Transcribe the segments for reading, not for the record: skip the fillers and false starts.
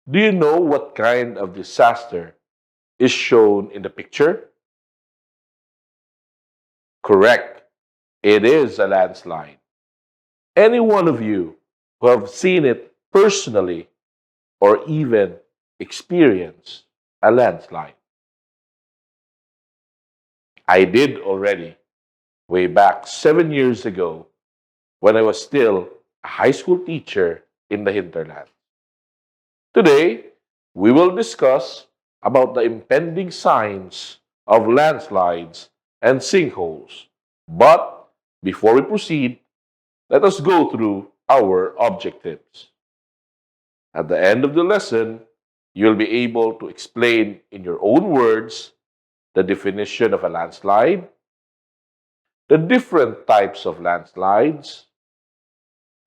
Do you know what kind of disaster is shown in the picture? Correct. It is a landslide. Any one of you who have seen it personally or even experienced a landslide? I did already, way back 7 years ago when I was still a high school teacher in the hinterland. Today, we will discuss about the impending signs of landslides and sinkholes. But before we proceed, let us go through our objectives. At the end of the lesson, you'll be able to explain in your own words the definition of a landslide, the different types of landslides,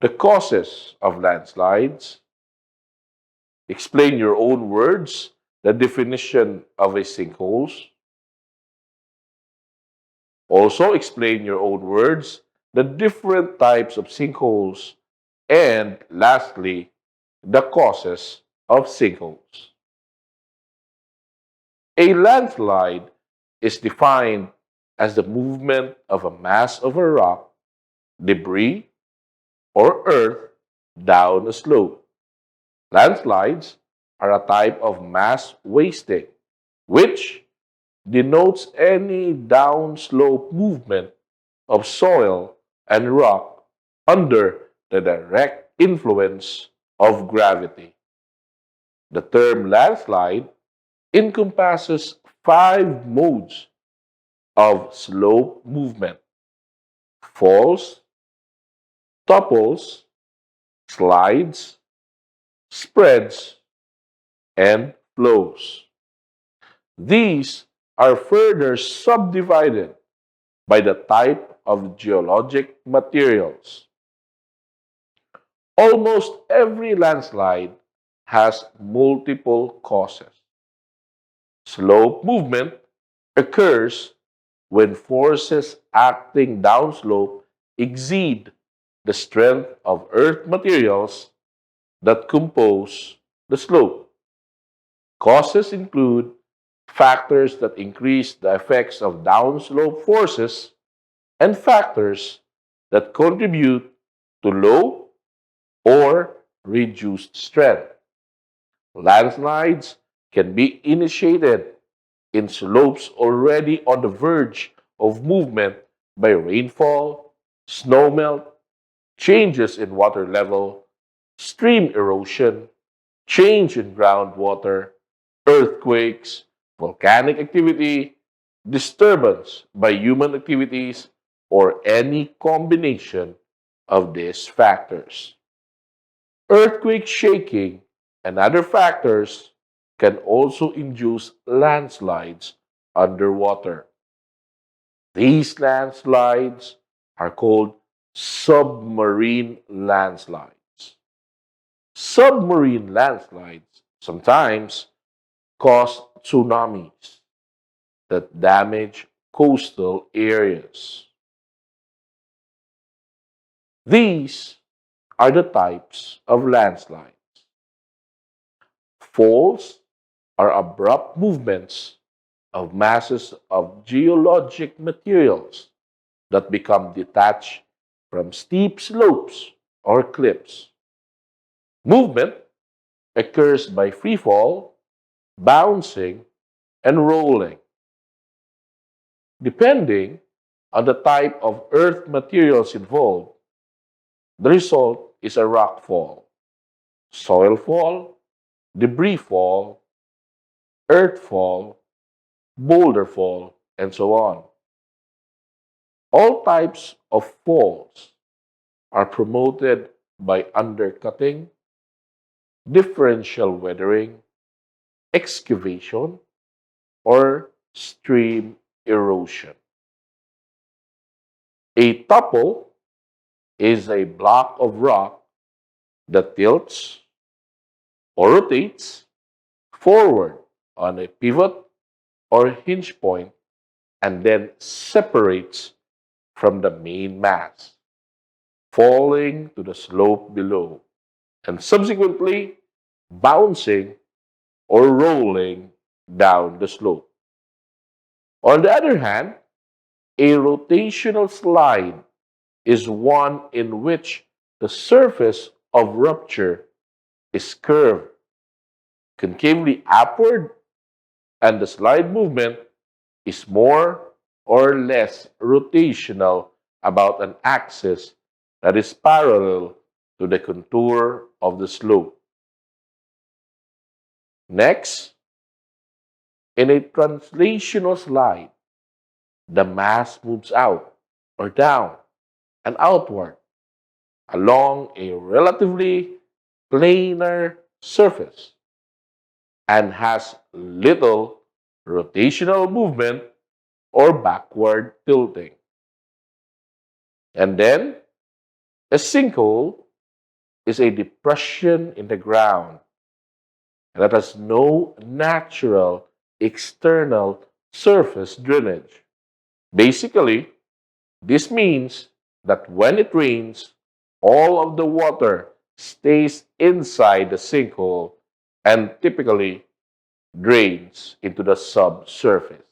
the causes of landslides, explain your own words, the definition of a sinkholes, also explain your own words, the different types of sinkholes, and lastly, the causes of sinkholes. A landslide is defined as the movement of a mass of a rock, debris, or earth down a slope. Landslides are a type of mass wasting, which denotes any downslope movement of soil and rock under the direct influence of gravity. The term landslide encompasses five modes of slope movement: falls, topples, slides, spreads, and flows. These are further subdivided by the type of geologic materials. Almost every landslide has multiple causes. Slope movement occurs when forces acting downslope exceed the strength of earth materials that compose the slope. Causes include factors that increase the effects of downslope forces and factors that contribute to low or reduced strength. Landslides can be initiated in slopes already on the verge of movement by rainfall, snowmelt, changes in water level, stream erosion, change in groundwater, earthquakes, volcanic activity, disturbance by human activities, or any combination of these factors. Earthquake shaking and other factors can also induce landslides underwater. These landslides are called submarine landslides. Submarine landslides sometimes cause tsunamis that damage coastal areas. These are the types of landslides. Faults are abrupt movements of masses of geologic materials that become detached from steep slopes or cliffs. Movement occurs by free fall, bouncing, and rolling. Depending on the type of earth materials involved, the result is a rock fall, soil fall, debris fall, earth fall, boulder fall, and so on. All types of falls are promoted by undercutting, differential weathering, excavation, or stream erosion. A topple is a block of rock that tilts or rotates forward on a pivot or hinge point and then separates from the main mass, falling to the slope below, and subsequently bouncing, or rolling down the slope. On the other hand, a rotational slide is one in which the surface of rupture is curved concavely upward, and the slide movement is more or less rotational about an axis that is parallel to the contour of the slope. Next, in a translational slide, the mass moves out or down and outward along a relatively planar surface and has little rotational movement or backward tilting. And then a sinkhole is a depression in the ground that has no natural external surface drainage. Basically, this means that when it rains, all of the water stays inside the sinkhole and typically drains into the subsurface.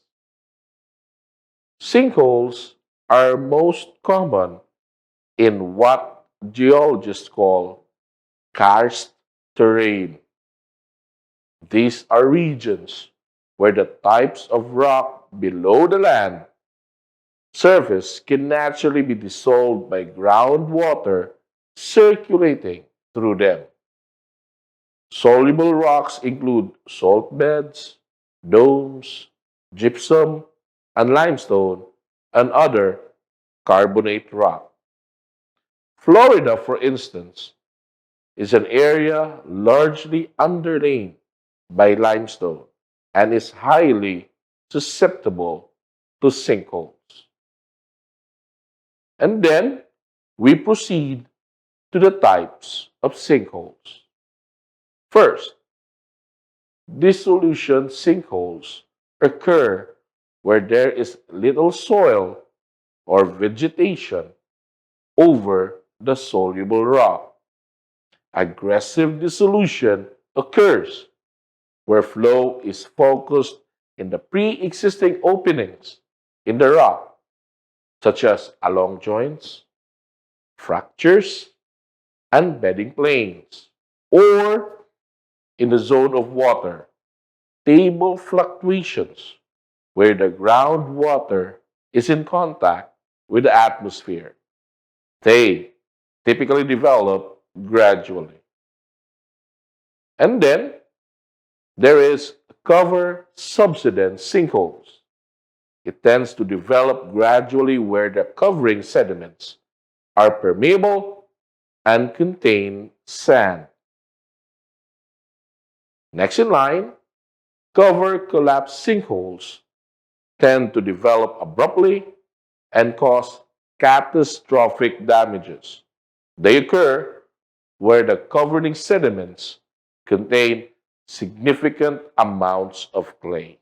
Sinkholes are most common in what geologists call karst terrain. These are regions where the types of rock below the land surface can naturally be dissolved by groundwater circulating through them. Soluble rocks include salt beds, domes, gypsum, and limestone, and other carbonate rock. Florida, for instance, is an area largely underlain by limestone and is highly susceptible to sinkholes. And then we proceed to the types of sinkholes. First, dissolution sinkholes occur where there is little soil or vegetation over the soluble rock. Aggressive dissolution occurs where flow is focused in the pre existing openings in the rock, such as along joints, fractures, and bedding planes, or in the zone of water, table fluctuations, where the groundwater is in contact with the atmosphere. They typically develop gradually. And then there is cover subsidence sinkholes. It tends to develop gradually where the covering sediments are permeable and contain sand. Next in line, cover collapse sinkholes tend to develop abruptly and cause catastrophic damages. They occur where the covering sediments contain significant amounts of clay.